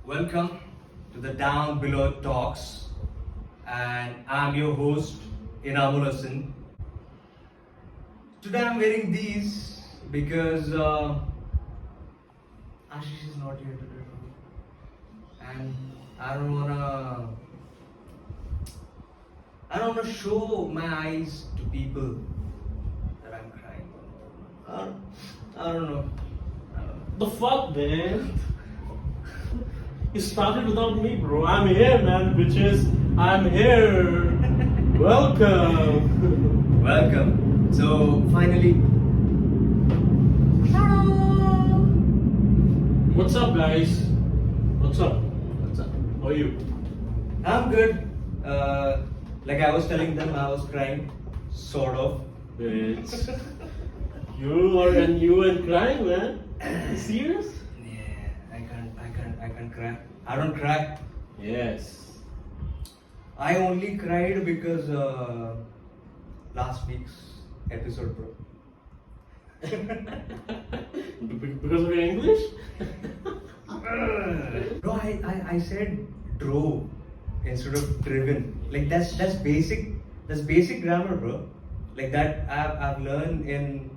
Welcome to the Down Below Talks, and I'm your host Inamul Hassan. Today I'm wearing these because Ashish is not here today, and I don't wanna show my eyes to people that I'm crying. I don't know. The fuck, man? You started without me, bro. I'm here, man, bitches. I'm here. Welcome. Welcome. So finally, What's up, guys? What's up? what's up? How are you? I'm good. Like I was telling them, I was crying, sort of. Bitch. You and crying, man. You serious? Yeah, I can't cry. I don't cry. Yes. I only cried because last week's episode, bro. Because of your English? Bro, I said drove instead of driven. Like that's basic grammar, bro. Like that I've learned in.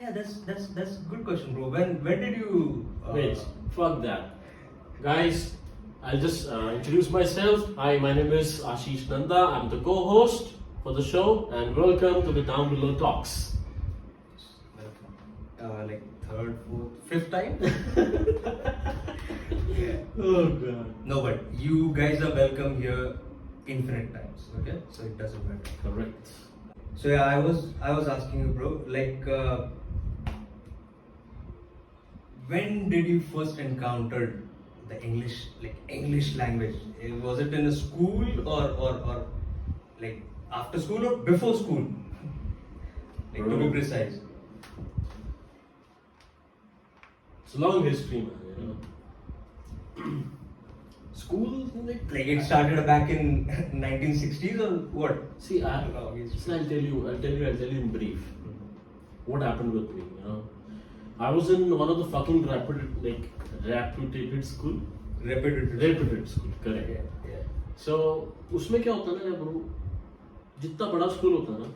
Yeah, that's a good question, bro. When did you? Wait, fuck that. Guys, I'll just introduce myself. Hi, my name is Ashish Nanda. I'm the co-host for the show, and welcome to the Down Below Talks. Like third, fourth, fifth time. Yeah. Oh god. No, but you guys are welcome here infinite times. Okay, so it doesn't matter. Correct. So yeah, I was asking you, bro. Like, when did you first encounter the English language? Was it in a school or like after school or before school? Like to be Bro. precise. It's a long history, man. You know. School, Like it started back in 1960s or what? see, No, obviously. so I'll tell you in brief. What happened with me? You know, I was in one of the fucking reputed school. Reputed school, correct. Yeah. So उसमें क्या होता है ना bro, जितना बड़ा school होता है ना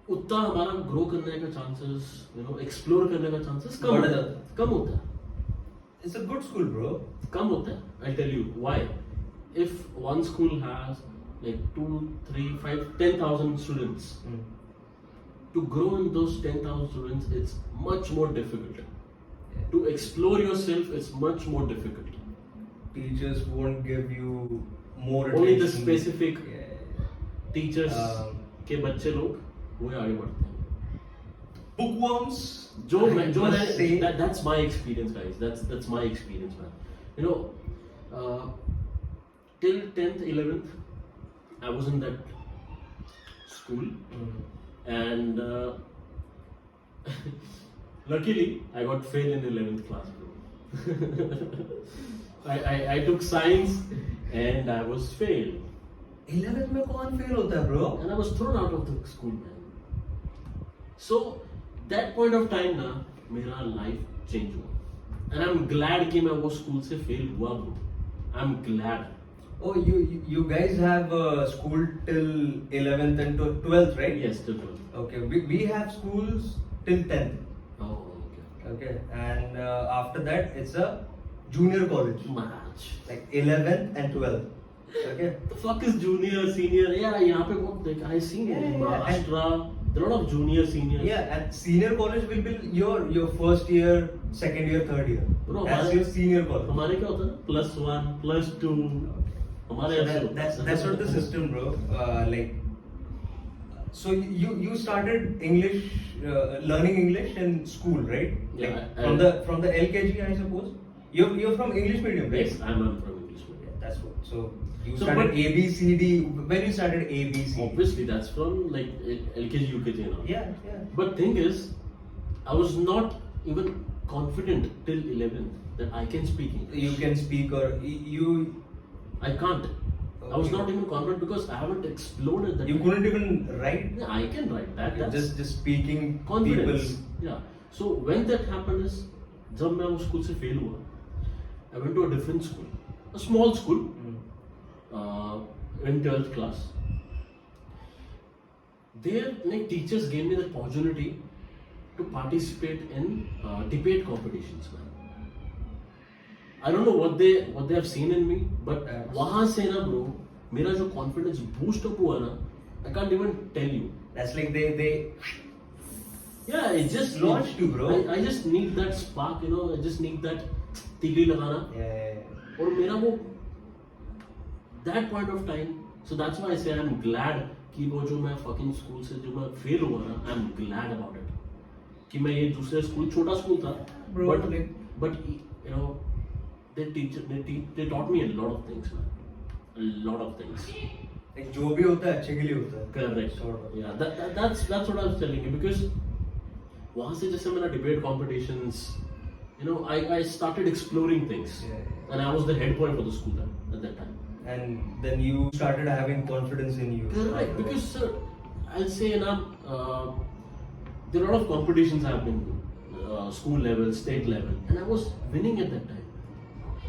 उतना हमारा ग्रो करने का चांसेस, यू नो, एक्सप्लोर करने का चांसेस कम बढ़ होता जाता है. कम होता है. It's a good school, bro. कम होता है. I'll tell you why. If one school has like 2, 3, 5, 10,000 students, to grow in those 10,000 students, it's much more difficult. To explore yourself, it's much more difficult. Teachers won't give you more Only the attention. specific Yeah. teachers के Um, बच्चे लोग वो आगे बढ़ते हैं. Bookworms. जो I मैं must say, that's my experience, guys. That's my experience, man. You know, till 10th, 11th, I was in that school, and luckily I got fail in 11th class, bro. I took science and I was failed, 11th में कौन fail होता है, bro? and I was thrown out of the school, man. So that point of time ना मेरा life change हुआ, and I'm glad कि मैं वो school से fail हुआ, bro. I'm glad. Oh, you guys have school till 11th and 12th, right? Yes, the truth. Okay, we have schools till 10th. Oh, okay. Okay, and after that it's a junior college, Match. like 11th and 12th. Okay. The fuck is junior, senior? Yeah, यहाँ पे बहुत like I seen Yeah, in yeah, Maharashtra. There are a lot of junior, seniors. Yeah, and senior college will be your first year, second year, third year. Bro, That's हमारे your senior college. हमारे क्या होता है ना? +1, +2. हमारे So ऐसे होता है. that's not the system, bro. Like, so you started English, learning English in school, right? Yeah, Like, from the LKG, I suppose. You're from English medium, right? Yes, I'm from English medium. Yeah, that's what. So you So, started but- A B C D. When you started A B C. Obviously, that's from like LKG, UKG and all. Yeah. But thing is, I was not even confident till 11th that I can speak English. You can speak or you. I can't. I was not even confident because I haven't explored that. You couldn't even write. Yeah, I can write that. You're That's just speaking confidence. people. Yeah. So when that happened is, जब मैं उस school से fail हुआ, I went to a different school, a small school, in 12th class. There, like, teachers gave me the opportunity to participate in debate competitions, man. I don't know what they have seen in me, but वहाँ से ना bro, मेरा जो confidence boost up हुआ ना, I can't even tell you. That's like they Yeah, it just launched you, bro. I just need that spark, you know. I just need that तिगड़ी लगाना. yeah. और मेरा वो that point of time, so that's why I say I'm glad कि वो जो मैं fucking school से जो मैं fail हुआ ना, I'm glad about it. कि मैं ये दूसरे school, छोटा school था, Bro, but you know, they taught me a lot of things, man. A lot of things. like जो भी होता है अच्छे के लिए होता है. Correct. Sort of. Yeah, that's what I was telling you, because वहाँ से जैसे मैंने debate competitions, you know, I started exploring things, Yeah. and I was the head boy for the school at that time. And then you started having confidence in you. Correct, because sir, I'll say now, there are a lot of competitions happening, school level, state level, and I was winning at that time.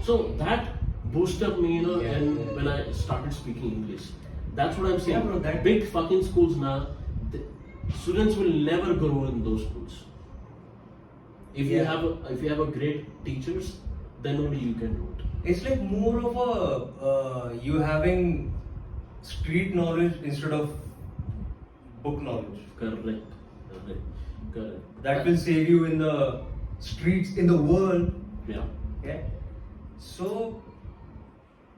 So that boosted up me, you know, Yeah, and yeah. when I started speaking English. That's what I'm saying. Yeah, bro, that- Big fucking schools now, the students will never grow in those schools. If Yeah. you have a great teachers, then only you can do it. It's like more of a you having street knowledge instead of book knowledge. Correct. That will save you in the streets in the world. Yeah. Yeah. So,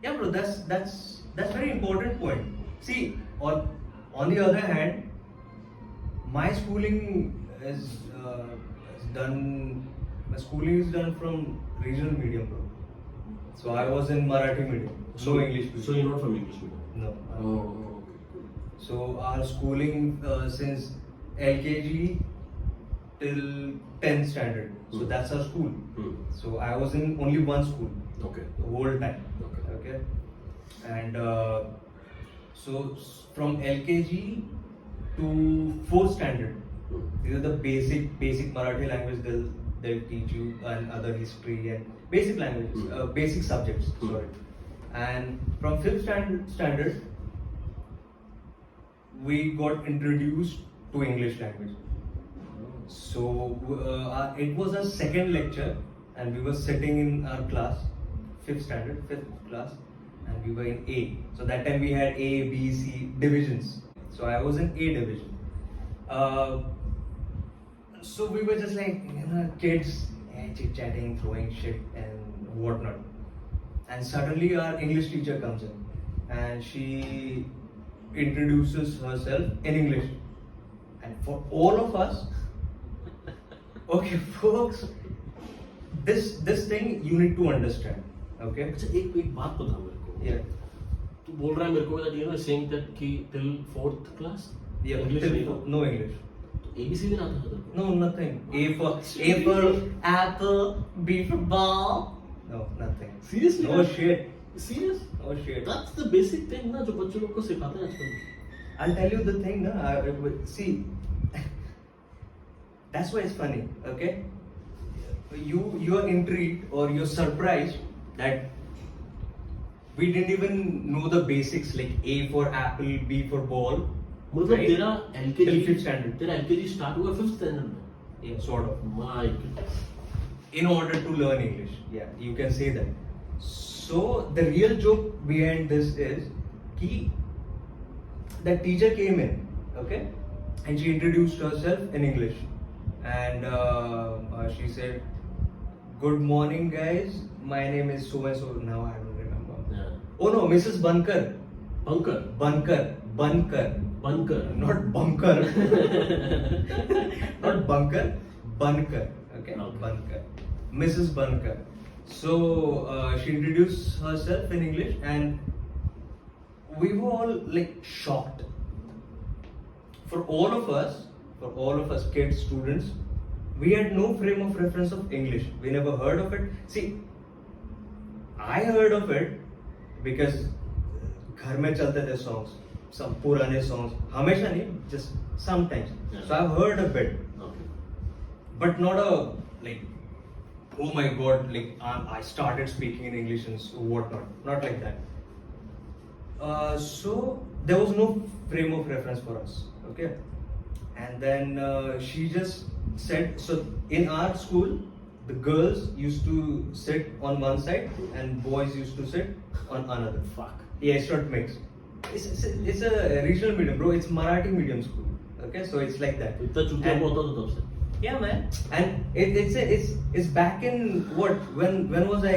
yeah, bro, that's very important point. See, on the other hand, my schooling is done. My schooling is done from regional medium, bro. So I was in Marathi medium, no English medium. So you're not from English medium? No. Oh, okay. So our schooling since LKG till 10th standard. So that's our school. So I was in only one school Okay. the whole time. Okay. And so from LKG to 4th standard, these are the basic Marathi language they'll teach you, and other history and basic languages, basic subjects. Sorry. And from 5th standard, we got introduced to English language. So it was a second lecture, and we were sitting in our class, 5th class, and we were in A. So that time we had A, B, C divisions. So I was in A division. So we were just like, you know, kids chit-chatting, throwing shit and whatnot. And suddenly our English teacher comes in, and she introduces herself in English. And for all of us, okay, folks, this thing you need to understand. Okay? अच्छा एक बात बता मेरे को. Yeah. तू बोल रहा है मेरे को that you know saying that कि till 4th class Yeah. English नहीं था. No English. ABC भी ना आता था. No, nothing. A for apple, B for ball. No, nothing. Seriously? No shit. Serious? No shit. That's the basic thing ना जो बच्चों लोग को सिखाते हैं आजकल. I'll tell you the thing, na. See, that's why it's funny. Okay, you are intrigued or you're surprised that we didn't even know the basics like A for apple, B for ball. मतलब right? तेरा Till LKG 5th standard. तेरा LKG start हुआ 5th standard में. Yeah, sort of. My goodness. In order to learn English. Yeah, you can say that. So the real joke behind this is कि the teacher came in, okay, and she introduced herself in English, and she said, "Good morning, guys. My name is so and so." Now I don't remember. Yeah. Oh no, Mrs. Bankar. Bunker. Bankar, not bunker. Not bunker, Bankar. Okay, Bankar. Mrs. Bankar. So she introduced herself in English, and we were all like shocked. For all of us kids, students, we had no frame of reference of English. We never heard of it. See, I heard of it because घर में चलते थे songs, some पुराने songs. हमेशा नहीं, just sometimes. Yeah. So I've heard a bit, Okay. but not a like oh my god, like I started speaking in English and whatnot. Not like that. So there was no frame of reference for us. Okay, and then she just said, so in our school, the girls used to sit on one side and boys used to sit on another. Fuck. Yeah, it's not mixed. It's a regional medium, bro. It's Marathi medium school. Okay, so it's like that. इतना चूतिया And- होता था तब से. Yeah, man. And it's back in what? When was I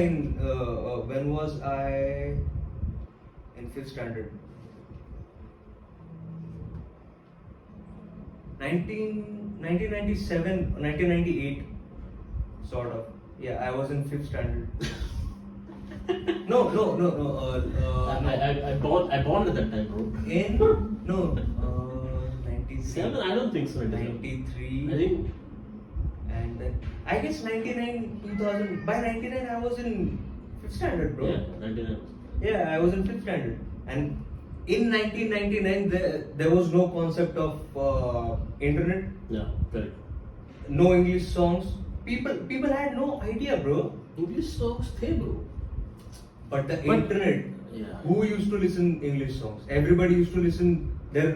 in fifth standard? 1997, 1998, sort of. Yeah, I was in fifth standard. No. I born at that time, bro. In no, 93. Seven? I don't think so. 93. I think. And then I guess 99, 2000. By 99, I was in fifth standard, bro. Yeah, 99. Yeah, I was in fifth standard. And in 1999, there was no concept of internet, Yeah, correct. no English songs. People had no idea, bro. English songs थे, bro. But the But- internet, Yeah. who used to listen English songs? Everybody used to listen their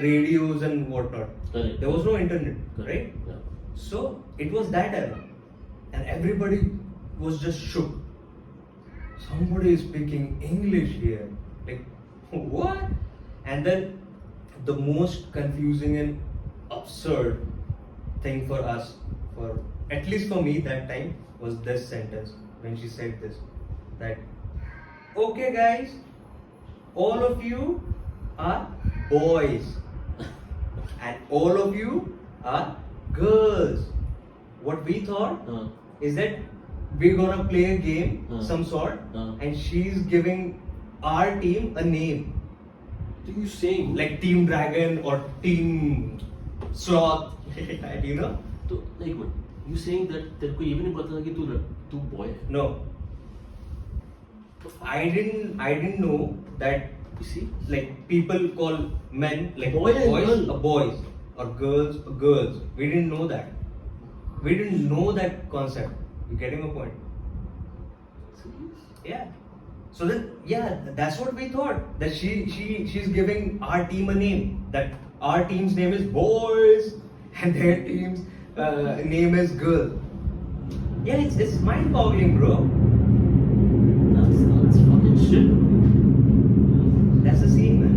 radios and whatnot. Correct. There was no internet, Correct. right? Yeah. So it was that era, and everybody was just shook. Somebody is speaking English here, like what? And then the most confusing and absurd thing for us, for at least for me that time, was this sentence when she said this, that okay guys, all of you are boys and all of you are girls. What we thought is that we're gonna play a game, some sort, and she's giving our team a name, So you saying like Team Dragon or Team Sloth, you know? तो एक minute, you saying that तेरे को ये भी नहीं पता था कि तू boy है? No, I didn't know that. You see? Like people call men like Boy and boys girl. boys or girls girls. We didn't know that. We didn't know that concept. You getting my point? Yeah. So then, yeah, that's what we thought. That she's giving our team a name. That our team's name is boys and their team's name is girl. Yeah, it's mind-boggling, bro. That's fucking shit. That's the scene, man.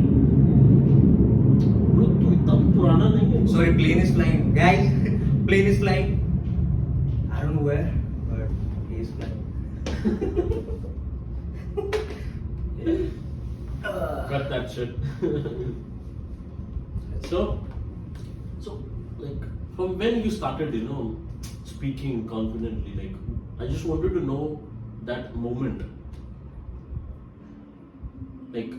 Bro, तू इतना भी पुराना नहीं है. Sorry, plane is flying. Guys, plane is flying. I don't know where, but he is flying. Cut that shit. so, like, from when you started, speaking confidently, like, I just wanted to know that moment. Like,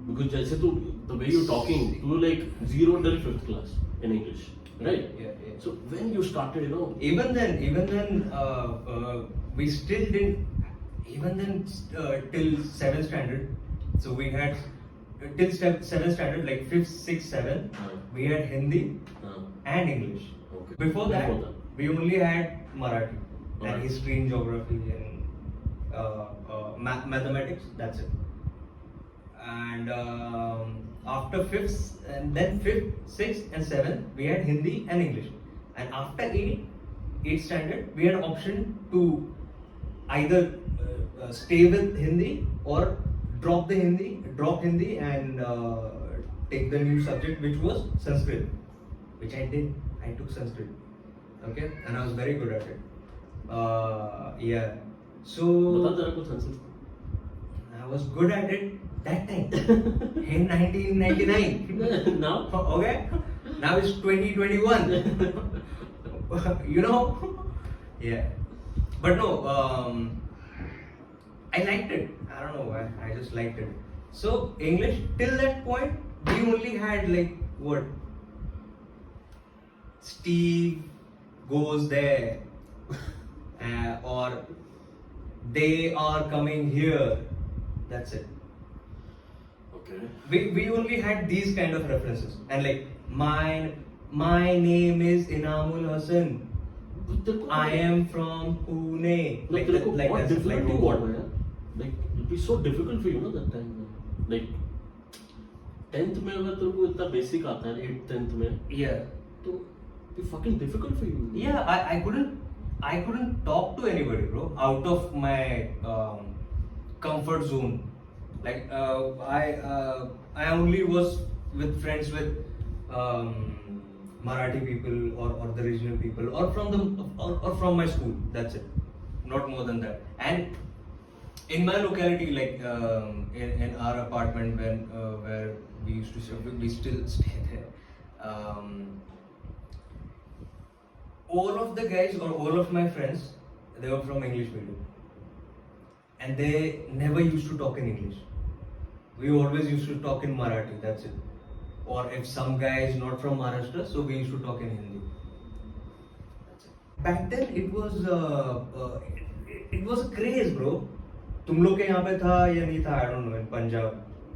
because जैसे तू, the way you're talking, you were like 0 till 5th class in English, right? Yeah. So when you started, Even then, we still didn't. Even then, till 7th standard. So we had till 7th standard, like 5th, 6th, 7th. We had Hindi and English. Okay. Before that, Before that. we only had Marathi Marathi. and history and geography and mathematics. That's it. And after 5th, and then 5th, 6th, and 7th, we had Hindi and English. And after 8th standard, we had an option to either stay with Hindi or drop Hindi and take the new subject, which was Sanskrit, which I did. I took Sanskrit, okay, and I was very good at it. Yeah. So बता तेरा कुछ Sanskrit. I was good at it that time in 1999. Now? Okay, now it's 2021. You know, yeah. But no, I liked it. I don't know why. I just liked it. So English till that point, we only had like what? Steve goes there, or they are coming here. That's it. Okay. We only had these kind of references, and like my name is Inamul Hassan. तेरे को I am from Pune. like तेरे को बहुत that's like difficulty robot. हुआ यार. Like it be so difficult for you ना that time. Like 10th में अगर तेरे को इतना basic आता है 8th 10th में Yeah. तो be fucking difficult for you. Yeah, I couldn't talk to anybody, bro, out of my comfort zone. Like I only was with friends with Marathi people or the regional people or from my school. That's it, not more than that. And in my locality, like in our apartment where we used to stay, we still stay there. All of the guys or all of my friends, they were from English medium, and they never used to talk in English. We always used to talk in Marathi. That's it. Or if some guy is not from Maharashtra, so we used to talk in Hindi. That's it. Back then, it was a craze, bro. तुम लोग के यहाँ पे था या नहीं था? I don't know. In Punjab,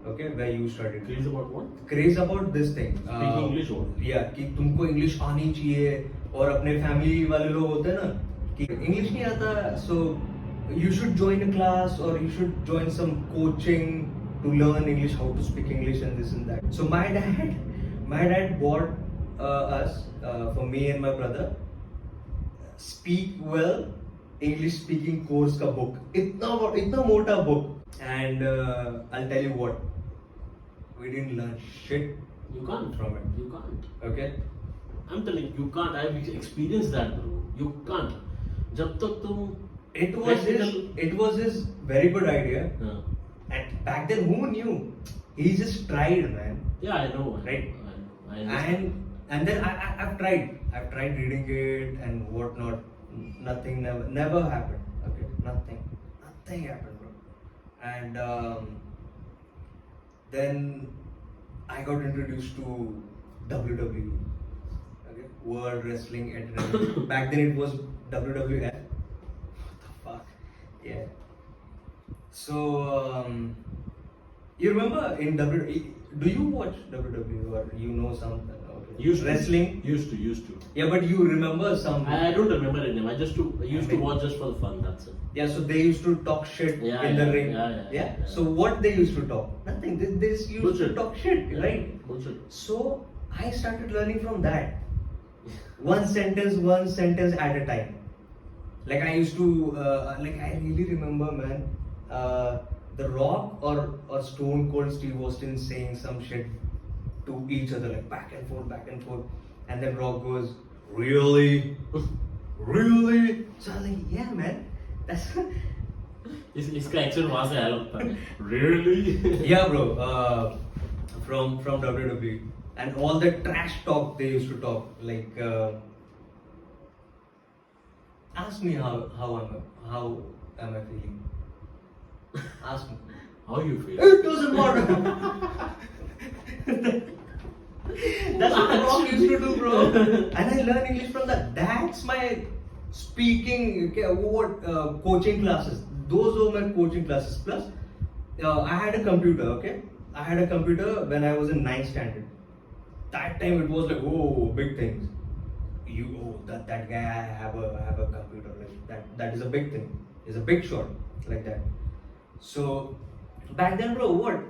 okay, where you studied. Craze about what? Craze about this thing. Speaking English or? Yeah, कि तुमको इंग्लिश आनी चाहिए और अपने फैमिली वाले लोग होते हैं ना कि इंग्लिश नहीं आता, so you should join a class or you should join some coaching to learn English, how to speak English and this and that. So my dad bought us for me and my brother Speak Well English Speaking course का book. इतना मोटा book. And I'll tell you what, we didn't learn shit You can't. from it. You can't. Okay? I'm telling you, you can't. I've experienced that, bro. You can't. जब तक तुम It was his very good idea. हाँ. And back then, who knew? He just tried, man. Yeah, I know. Right. I understand. And then I've tried reading it and whatnot. Nothing, never happened. Okay, nothing happened, bro. And then I got introduced to WWE. Okay, World Wrestling Entertainment. Back then it was WWF. What the fuck? Yeah. So you remember in WWE? Do you watch WWE or you know something? Okay. Used to. Wrestling? Used to. Yeah, but you remember some? I don't remember it name. I used to watch just for the fun. That's it. Yeah, so they used to talk shit Yeah, in yeah, the ring. yeah. So what they used to talk? Nothing. They just used Bullshit. to talk shit, right? Bullshit. So I started learning from that. One sentence at a time. Like I used to, I really remember, man. The Rock or Stone Cold Steve Austin saying some shit to each other, like back and forth, and then Rock goes, "Really, really?" So I was like, "Yeah, man, that's." इसका accent वहां से आया लगता है. Really? Yeah, bro. From WWE and all the trash talk they used to talk. Like, ask me how am I feeling? Ask me. How you feel? It doesn't matter. That's what the Rock used to do, bro. And I learned English from that. That's my speaking. Okay, coaching classes. Those were my coaching classes. Plus, I had a computer. Okay, I had a computer when I was in 9th standard. That time it was like, oh, big things. That guy have a computer, like that is a big thing. It's a big shot like that. So back then, bro, what?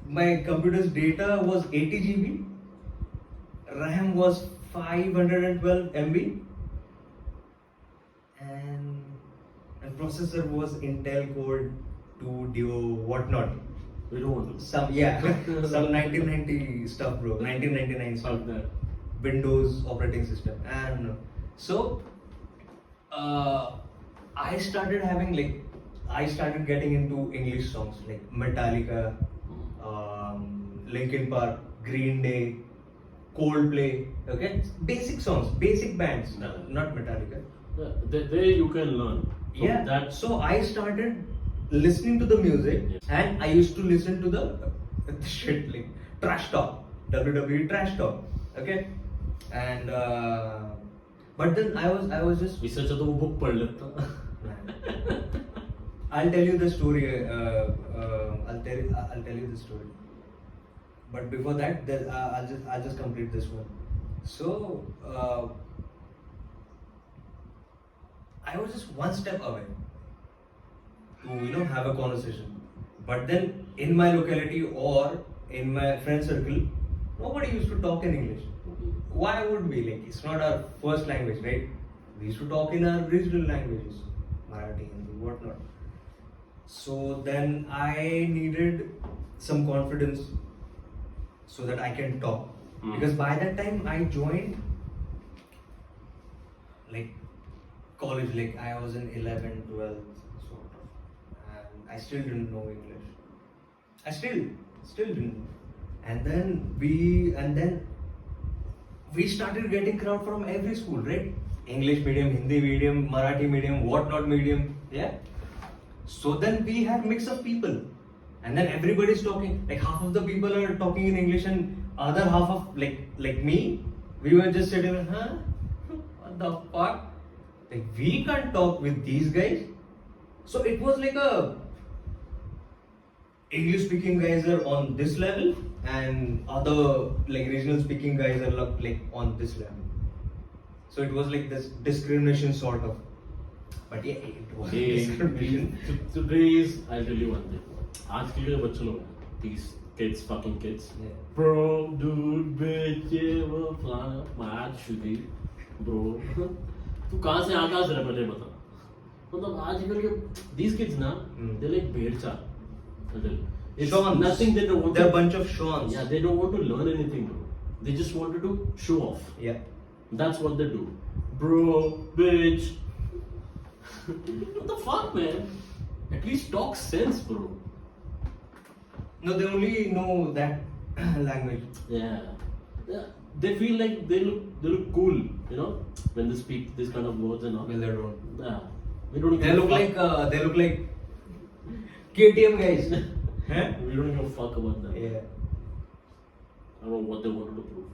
My computer's data was 80 GB, RAM was 512 MB, and processor was Intel Core 2 Duo, whatnot. We don't want to. Some 1990 stuff, bro. 1999 stuff. Fuck that. Windows operating system. And so I started getting into English songs like Metallica, Linkin Park, Green Day, Coldplay. Okay, basic songs, basic bands, No. not Metallica. Yeah, there you can learn. From Yeah. That. So I started listening to the music, and I used to listen to the shit like trash talk, WWE trash talk. Okay, and but then I was just. इससे अच्छा तो वो book पढ़ लेता. I'll tell you the story. I'll tell you the story. But before that, I'll just complete this one. So I was just one step away to have a conversation. But then in my locality or in my friend circle, nobody used to talk in English. Why would we? Like, it's not our first language, right? We used to talk in our regional languages, Marathi, Hindi, whatnot. So then I needed some confidence so that I can talk. Because by that time I joined like college, like I was in 11th, 12th sort of, and I still didn't know English. I still didn't. And then we started getting crowd from every school, right? English medium, Hindi medium, Marathi medium, whatnot medium, yeah. So then we had mix of people, and then everybody's talking. Like half of the people are talking in English, and other half of like me, we were just sitting there, huh? What the fuck? Like we can't talk with these guys. So it was like a English speaking guys are on this level, and other like regional speaking guys are like on this level. So it was like this discrimination sort of. But yeah, it was discrimination. Today's, I'll tell you one thing. आजकल के बच्चे लोग, these kids, fucking kids, Yeah. bro, dude, bitch, ये वो फलाना, मार शुदी, bro. तू कहाँ से आकाश रहा मुझे बता. मतलब आजकल के these kids ना, they like भेड़ चाल. It's Shawns. nothing they don't want. They're a bunch of Shawns. Yeah, they don't want to learn anything, bro. They just wanted to show off. Yeah. That's what they do. Bro, bitch. What the fuck, man? At least talk sense, bro. No, they only know that language. Yeah. Yeah. They feel like they look cool, you know, when they speak this kind of words and all. Well, they don't. Yeah. We don't They give a look fuck. like KTM guys. Huh? We don't give a fuck about them. Yeah. I don't know what they wanted to prove.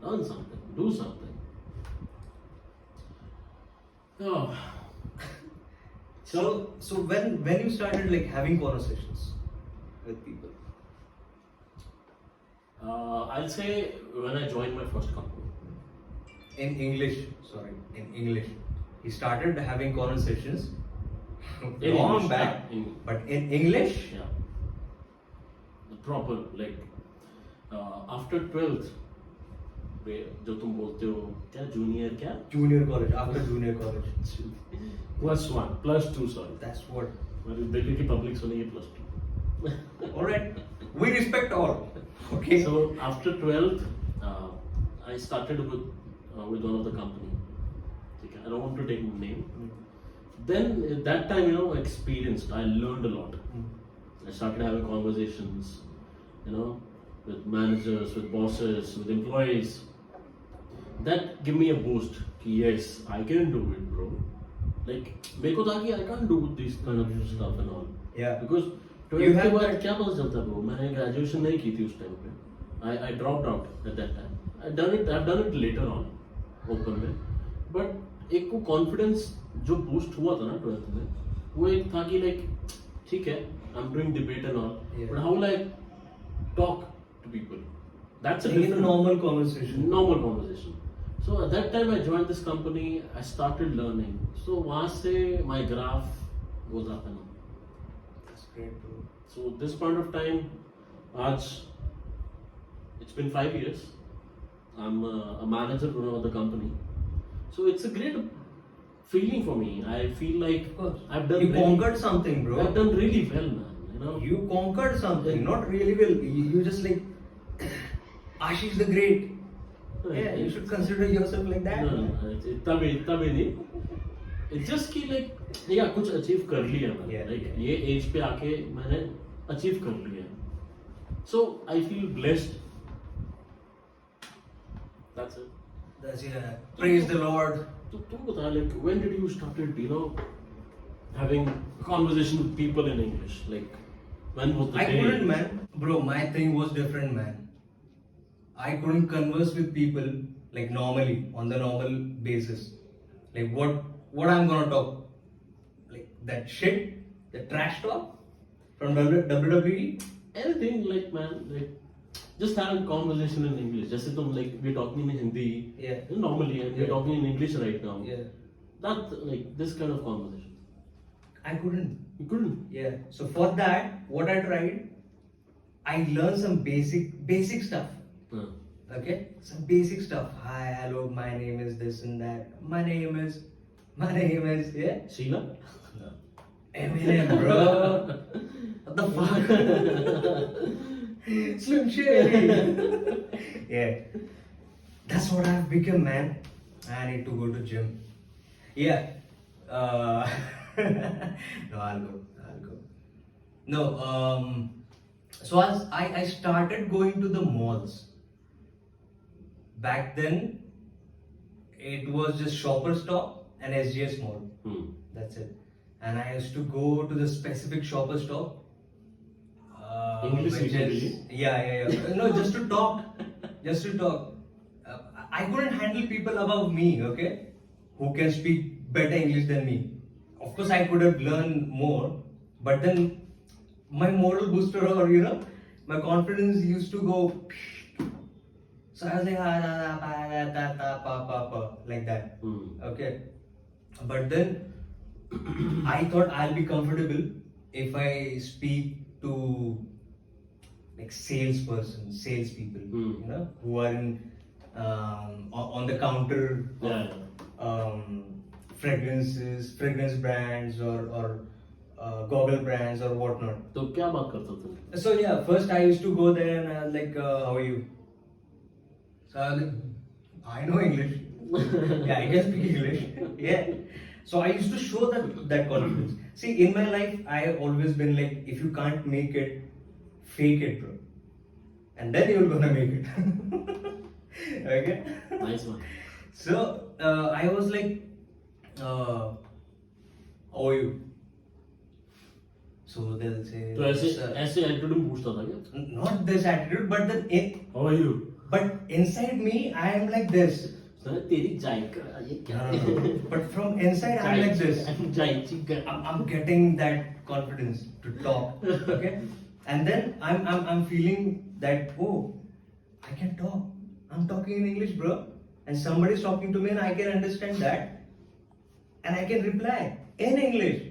Learn something. Do something. Oh. So when you started like having conversations with people? I'll say when I joined my first company. In English. He started having conversations In long English, back, yeah, in- but in English. Yeah. The proper, like, after 12th, जो तुम बोलते हो क्या junior क्या Junior college, after junior college. +1 +2 sorry That's what. मतलब दिल्ली की public सुनेगी +2. Alright. We respect all. Okay. So after 12th, I started with one of the company. Okay, I don't want to take name. Then at that time, you know, experienced. I learned a lot. I started having conversations, you know, with managers, with bosses, with employees. That gave me a boost. Yes, I can do it, bro. Like, मेरे को था कि I can't do this kind of stuff and all. Yeah. Because You 12th have के बाद that- क्या पता चलता bro? मैंने graduation नहीं की थी उस टाइम पे. I dropped out at that time. I've done it later on, open में. But एक को confidence जो boost हुआ था ना 12th में, वो एक था कि like ठीक है, I'm doing debate and all. Yeah. But how will I talk to people? That's a In a different normal conversation. normal conversation. So at that time I joined this company. I started learning. So वहाँ से my graph goes up and up. That's great, bro. So this point of time, आज it's been 5 years. I'm a manager for one of the company. So it's a great feeling for me. I feel like Of course. I've done You conquered something, bro. I've done really well, man. You know. You conquered something, not really well. You just like Ashish the Great. Yeah, you should consider yourself like that. No, इतना भी नहीं. It's just कि like yeah कुछ achieve कर लिया मैंने. Yeah, Like yeah. ये age पे आके मैंने achieve कर लिया. So I feel blessed. That's it. That's yeah. Praise the Lord. तो तुम बता like when did you started having conversation with people in English? Like when was the I day? couldn't, man. Bro, my thing was different, man. I couldn't converse with people like normally on the normal basis. Like what I'm gonna talk? Like that shit, the trash talk from WWE. Anything like man like just having conversation in English. जैसे तुम like we're talking in Hindi Yeah. normally and we're Yeah. talking in English right now. Yeah. That like this kind of conversation. I couldn't. You couldn't. Yeah. So for that, what I tried, I learned some basic stuff. Uh, Okay, some basic stuff. Hi, hello, my name is this and that. My name is yeah. Sheila. Eminem, bro. What the fuck? Slim Shady. Yeah, that's what I've become, man. I need to go to gym. Yeah. Uh, no, I'll go. No. So as I started going to the malls. Back then, it was just Shopper Stop and SGS Mall. Hmm. That's it. And I used to go to the specific Shopper Stop. English which speaking, is- yeah. No, just to talk. Just to talk. I couldn't handle people above me, okay? Who can speak better English than me. Of course, I could have learned more, but then my moral booster or, my confidence used to go. So I was like, like that. Hmm. Okay. But then I thought I'll be comfortable if I speak to like salespeople, who are in on the counter of Yeah. fragrance brands or goggle brands or whatnot. तो क्या बात करते थे? So yeah, first I used to go there and I was like, how are you? So I was like, I know English. Yeah, I can speak English. Yeah. So I used to show that confidence. See, in my life, I have always been like, if you can't make it, fake it, bro. And then you're gonna make it. Okay? Nice one. So I was like, how are you? So they'll say, तो ऐसे "Sir." ऐसे attitude में पूछता था क्या? Not this attitude, but How are you? but inside me, I am like this. Sir तेरी जायका ये क्या No, no, no. But from inside, I'm like this. जायची I'm getting that confidence to talk. Okay, and then I'm feeling that, oh, I can talk. I'm talking in English, bro, and somebody's talking to me, and I can understand that, and I can reply in English.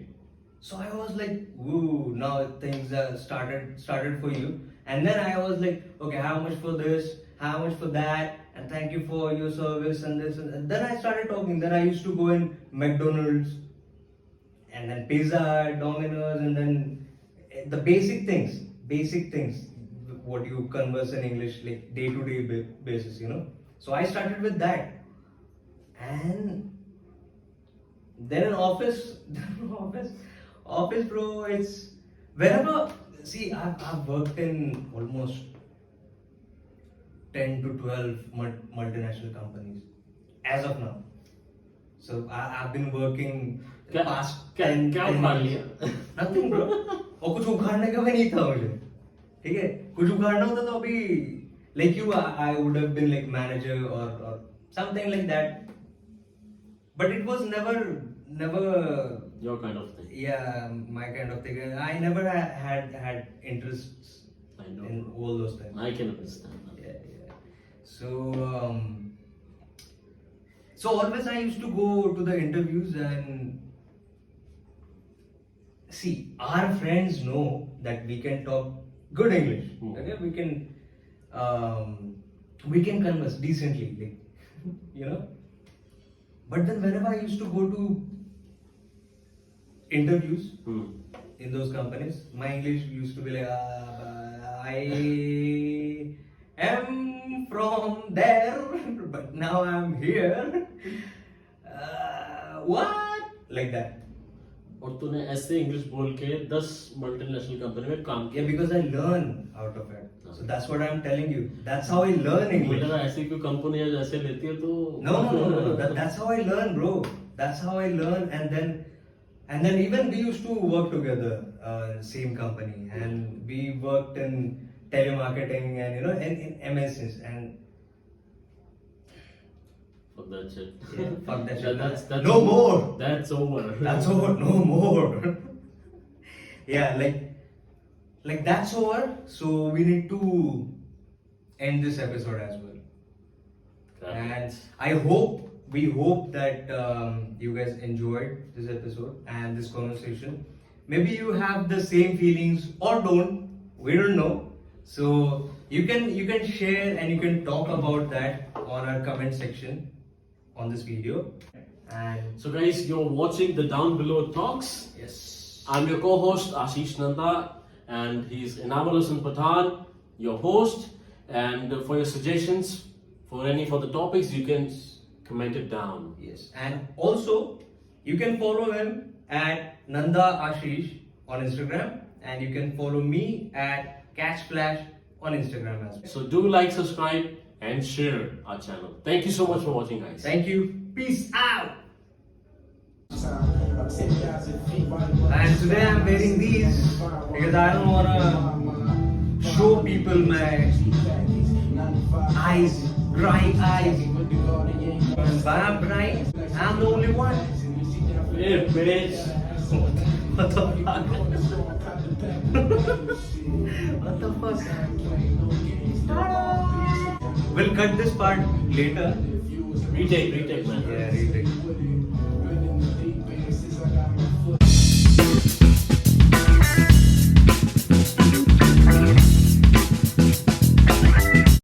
So I was like, ooh, now things started for you. And then I was like, okay, how much for this? How much for that? And thank you for your service and this. And then I started talking. Then I used to go in McDonald's and then Pizza, Domino's, and then the basic things, what you converse in English like day-to-day basis, So I started with that. And then in office, bro, it's wherever. See, I've worked in almost 10 to 12 multinational companies as of now. So I've been working क्या past क्या 10 क्या 10 उखाड़ years. लिया? Nothing, bro. और कुछ उखाड़ने का भी नहीं था मुझे. ठीक है? कुछ उखाड़ना होता तो अभी like you, I would have been like manager or something like that. But it was never. Your kind of thing. Yeah, my kind of thing. I never had interests I know. in all those things. I can understand that. Yeah. So always I used to go to the interviews and see, our friends know that we can talk good English. Hmm. Okay, we can converse decently, like, But then whenever I used to go to interviews Hmm. in those companies, my English used to be like, I am from there, but now I'm here. What? Like that. और तूने ऐसे English बोल के 10 multinational company में काम Yeah, किया. because I learn out of it. So that's what I'm telling you. That's how I learn English. मुझे लगा ऐसी कोई कंपनी है जैसे लेती है तो No. That's how I learn, bro. That's how I learn, and then even we used to work together in same company, and we worked in telemarketing and in MSs and Fuck that shit. yeah, fuck that shit. That's No more. That's over. That's over. No more. Yeah, like that's over. So we need to end this episode as well. Correct. And I hope we hope that you guys enjoyed this episode and this conversation. Maybe you have the same feelings or don't. We don't know. So you can share and you can talk about that on our comment section on this video. And So guys, you're watching the Down Below Talks. yes, I'm your co-host Ashish Nanda, and he's Inamul Hussain Pathan, your host. And for your suggestions for any further topics, you can comment it down. yes, and also you can follow him at Nanda Ashish on Instagram, and you can follow me at Catchflash on Instagram as well. So do like, subscribe, and share our channel. Thank you so much for watching, guys. Thank you. Peace out. And today I'm wearing these because I don't wanna show people my eyes, dry eyes. And why I'm dry? I'm the only one. Hey, bitch. What the fuck? What the fuck? We'll cut this part later. Retake, man. Yeah, retake.